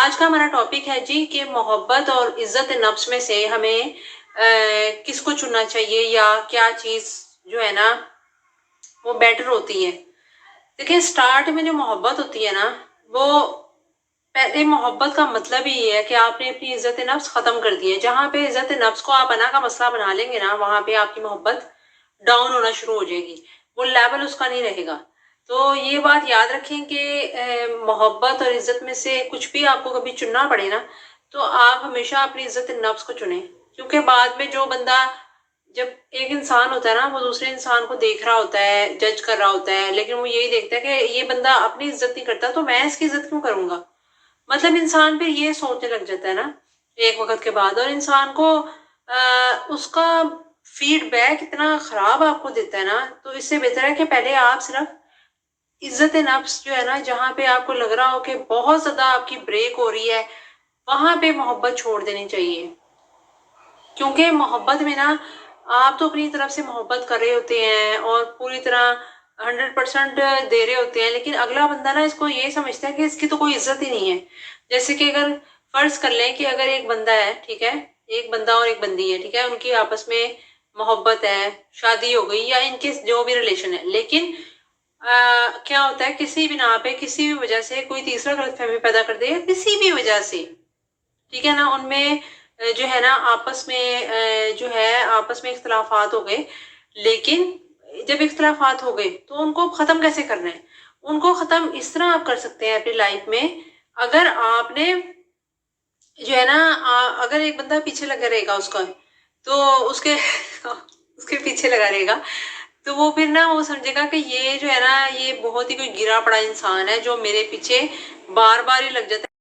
आज का हमारा टॉपिक है जी कि मोहब्बत और इज्जत नफ्स में से हमें किसको चुनना चाहिए या क्या चीज जो है ना वो बेटर होती है। देखिए, स्टार्ट में जो मोहब्बत होती है ना, वो पहले मोहब्बत का मतलब ही ये है कि आपने अपनी इज्जत नफ्स खत्म कर दी है। जहां पे इज्जत नफ्स को आप अना का मसला बना लेंगे ना, वहां पे आपकी मोहब्बत डाउन होना शुरू हो जाएगी, वो लेवल उसका नहीं रहेगा। तो ये बात याद रखें कि मोहब्बत और इज्जत में से कुछ भी आपको कभी चुनना पड़े ना, तो आप हमेशा अपनी इज्जत नफ्स को चुने। क्योंकि बाद में जो बंदा, जब एक इंसान होता है ना, वो दूसरे इंसान को देख रहा होता है, जज कर रहा होता है, लेकिन वो यही देखता है कि ये बंदा अपनी इज्जत नहीं करता तो मैं इसकी इज्जत क्यों करूंगा। मतलब इंसान फिर ये सोचने लग जाता है ना एक वक्त के बाद, और इंसान को उसका फीडबैक इतना खराब आपको देता है ना, तो इससे बेहतर है कि पहले आप सिर्फ इज्जत नफ्स जो है ना, जहाँ पे आपको लग रहा हो कि बहुत ज्यादा आपकी ब्रेक हो रही है, वहां पे मोहब्बत छोड़ देनी चाहिए। क्योंकि मोहब्बत में ना, आप तो अपनी तरफ से मोहब्बत कर रहे होते हैं और पूरी तरह 100% दे रहे होते हैं, लेकिन अगला बंदा ना इसको ये समझता है कि इसकी तो कोई इज्जत ही नहीं है। जैसे कि अगर फर्ज कर लें कि अगर एक बंदा है, ठीक है, एक बंदा और एक बंदी है, ठीक है, उनकी आपस में मोहब्बत है, शादी हो गई या इनके जो भी रिलेशन है, लेकिन क्या होता है, किसी भी ना पे किसी भी वजह से कोई तीसरा गलतफहमी पैदा कर दे, या किसी भी वजह से, ठीक है ना, उनमें जो है ना आपस में जो है आपस में इख्तलाफात हो गए। लेकिन जब इख्तलाफात हो गए तो उनको खत्म कैसे करना है? उनको खत्म इस तरह आप कर सकते हैं अपनी लाइफ में। अगर आपने जो है ना अगर एक बंदा पीछे लगा रहेगा उसका, तो उसके उसके पीछे लगा रहेगा, तो वो फिर ना वो समझेगा कि ये जो है ना, ये बहुत ही कोई गिरा पड़ा इंसान है जो मेरे पीछे बार बार ही लग जाता है।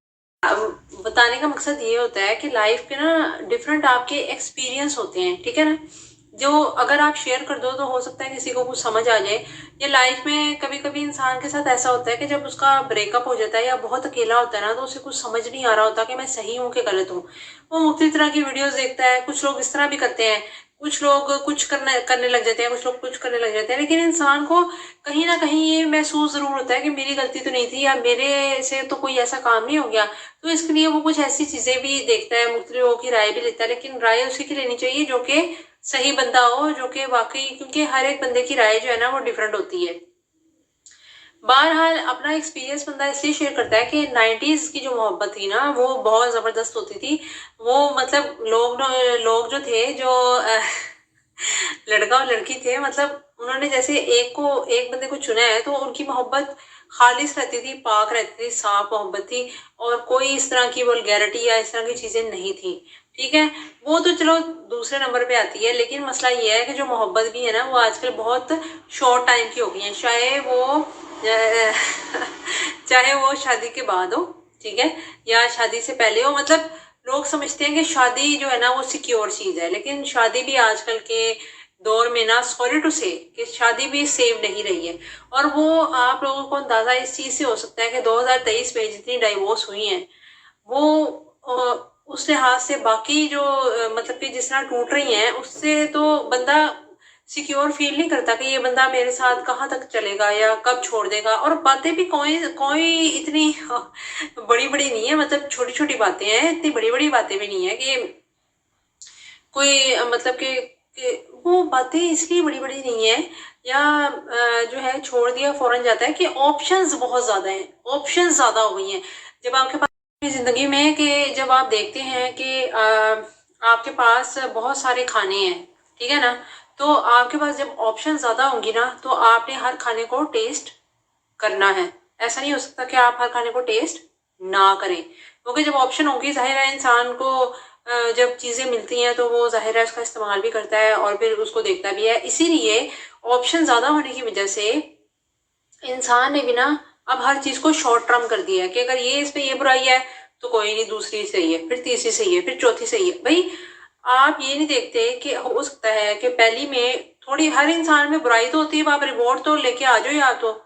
बताने का मकसद ये होता है कि लाइफ के ना डिफरेंट आपके एक्सपीरियंस होते हैं, ठीक है ना, जो अगर आप शेयर कर दो तो हो सकता है किसी को कुछ समझ आ जाए। ये लाइफ में कभी कभी इंसान के साथ ऐसा होता है कि जब उसका ब्रेकअप हो जाता है या बहुत अकेला होता है ना, तो उसे कुछ समझ नहीं आ रहा होता कि मैं सही हूँ कि गलत हूँ। वो मुख्तलिफ तरह की वीडियोस देखता है, कुछ लोग इस तरह भी करते हैं, कुछ लोग कुछ करने करने लग जाते हैं, कुछ लोग कुछ करने लग जाते हैं, लेकिन इंसान को कहीं ना कहीं ये महसूस जरूर होता है कि मेरी गलती तो नहीं थी, या मेरे से तो कोई ऐसा काम नहीं हो गया। तो इसके लिए वो कुछ ऐसी चीजें भी देखता है, मुख्तलिफ लोगों की राय भी लेता है, लेकिन राय उसी की लेनी चाहिए जो कि सही बंदा हो, जो कि वाकई, क्योंकि हर एक बंदे की राय जो है ना वो डिफरेंट होती है। बहरहाल अपना एक्सपीरियंस बंदा इसलिए शेयर करता है कि 90s की जो मोहब्बत थी ना, वो बहुत जबरदस्त होती थी। वो मतलब लोग जो थे, जो लड़का और लड़की थे, मतलब उन्होंने जैसे एक बंदे को चुना है, तो उनकी मोहब्बत खालिस रहती थी, पाक रहती थी, साफ मोहब्बत थी, और कोई इस तरह की वल्गैरिटी या इस तरह की चीजें नहीं थी। ठीक है, वो तो चलो दूसरे नंबर पे आती है, लेकिन मसला ये है कि जो मोहब्बत भी है ना, वो आजकल बहुत शॉर्ट टाइम की हो गई है, चाहे वो शादी के बाद हो, ठीक है, या शादी से पहले हो। मतलब लोग समझते हैं कि शादी जो है ना वो सिक्योर चीज है, लेकिन शादी भी आजकल के दौर में ना, सॉरी टू से, कि शादी भी सेव नहीं रही है। और वो आप लोगों को अंदाजा इस चीज से हो सकता है कि 2023 में जितनी डाइवोर्स हुई हैं, वो उस लिहाज से बाकी जो मतलब कि जिस तरह टूट रही हैं, उससे तो बंदा सिक्योर फील नहीं करता कि ये बंदा मेरे साथ कहाँ तक चलेगा या कब छोड़ देगा। और बातें भी कोई कोई इतनी बड़ी बड़ी नहीं है, मतलब छोटी छोटी बातें हैं, इतनी बड़ी बड़ी बातें भी नहीं है कि कोई मतलब कि वो बातें इसलिए बड़ी बड़ी नहीं है, या जो है छोड़ दिया फौरन जाता है, कि ऑप्शंस बहुत ज्यादा हैं, ऑप्शंस ज्यादा हो गई हैं जब आपके पास जिंदगी में, कि जब आप देखते हैं कि आपके पास बहुत सारे खाने हैं, ठीक है ना, तो आपके पास जब ऑप्शन ज्यादा होंगी ना, तो आपने हर खाने को टेस्ट करना है। ऐसा नहीं हो सकता कि आप हर खाने को टेस्ट ना करें, क्योंकि जब ऑप्शन होंगी, जाहिर है इंसान को जब चीजें मिलती हैं तो वो जाहिर है उसका इस्तेमाल भी करता है और फिर उसको देखता भी है। इसीलिए ऑप्शन ज्यादा होने की वजह से इंसान ने भी ना अब हर चीज को शॉर्ट टर्म कर दिया है, कि अगर ये इसमें ये बुराई है तो कोई नहीं, दूसरी सही है, फिर तीसरी सही है, फिर चौथी सही है। भाई, आप ये नहीं देखते कि हो सकता है कि पहली में थोड़ी, हर इंसान में बुराई तो होती है, आप रिवॉर्ड तो लेके आ जाओ यार। तो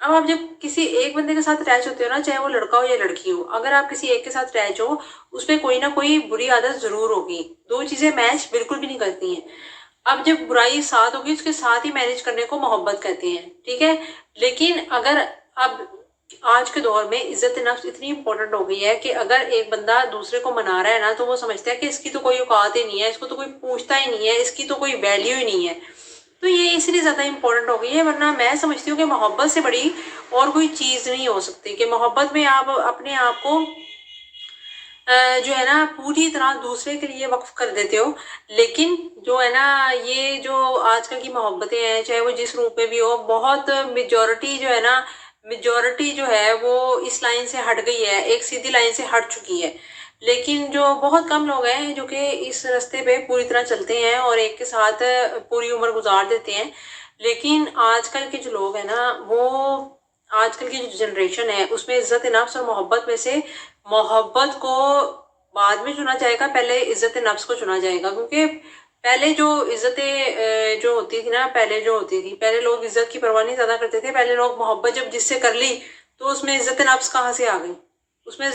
अब आप जब किसी एक बंदे के साथ अटैच होते हो ना, चाहे वो लड़का हो या लड़की हो, अगर आप किसी एक के साथ अटैच हो, उसमें कोई ना कोई बुरी आदत जरूर होगी, दो चीजें मैच बिल्कुल भी नहीं करती हैं। अब जब बुराई साथ होगी, उसके साथ ही मैनेज करने को मोहब्बत कहते हैं, ठीक है। लेकिन अगर अब आज के दौर में इज्जत नफ्स इतनी इंपॉर्टेंट हो गई है कि अगर एक बंदा दूसरे को मना रहा है ना, तो वो समझता है कि इसकी तो कोई औकात ही नहीं है, इसको तो कोई पूछता ही नहीं है, इसकी तो कोई वैल्यू ही नहीं है। तो ये इसलिए ज़्यादा इंपॉर्टेंट हो गई है। वरना मैं समझती हूँ कि मोहब्बत से बड़ी और कोई चीज़ नहीं हो सकती, कि मोहब्बत में आप अपने आप को जो है ना पूरी तरह दूसरे के लिए वक्फ कर देते हो। लेकिन जो है ना, ये जो आजकल की मोहब्बतें हैं, चाहे वो जिस रूप में भी हो, बहुत मेजोरिटी जो है ना, मेजोरिटी जो है वो इस लाइन से हट गई है, एक सीधी लाइन से हट चुकी है। लेकिन जो बहुत कम लोग हैं जो कि इस रास्ते पे पूरी तरह चलते हैं और एक के साथ पूरी उम्र गुजार देते हैं। लेकिन आजकल के जो लोग हैं ना, वो आजकल की जो जनरेशन है उसमें इज्जत नफ्स और मोहब्बत में से मोहब्बत को बाद में चुना जाएगा, पहले इज्जत नफ्स को चुना जाएगा। क्योंकि पहले जो इज्जतें जो होती थी ना, पहले लोग इज्जत की परवाह नहीं ज्यादा करते थे। पहले लोग मोहब्बत जब जिससे कर ली तो उसमें इज्जत नफ्स कहाँ से आ गई, उसमें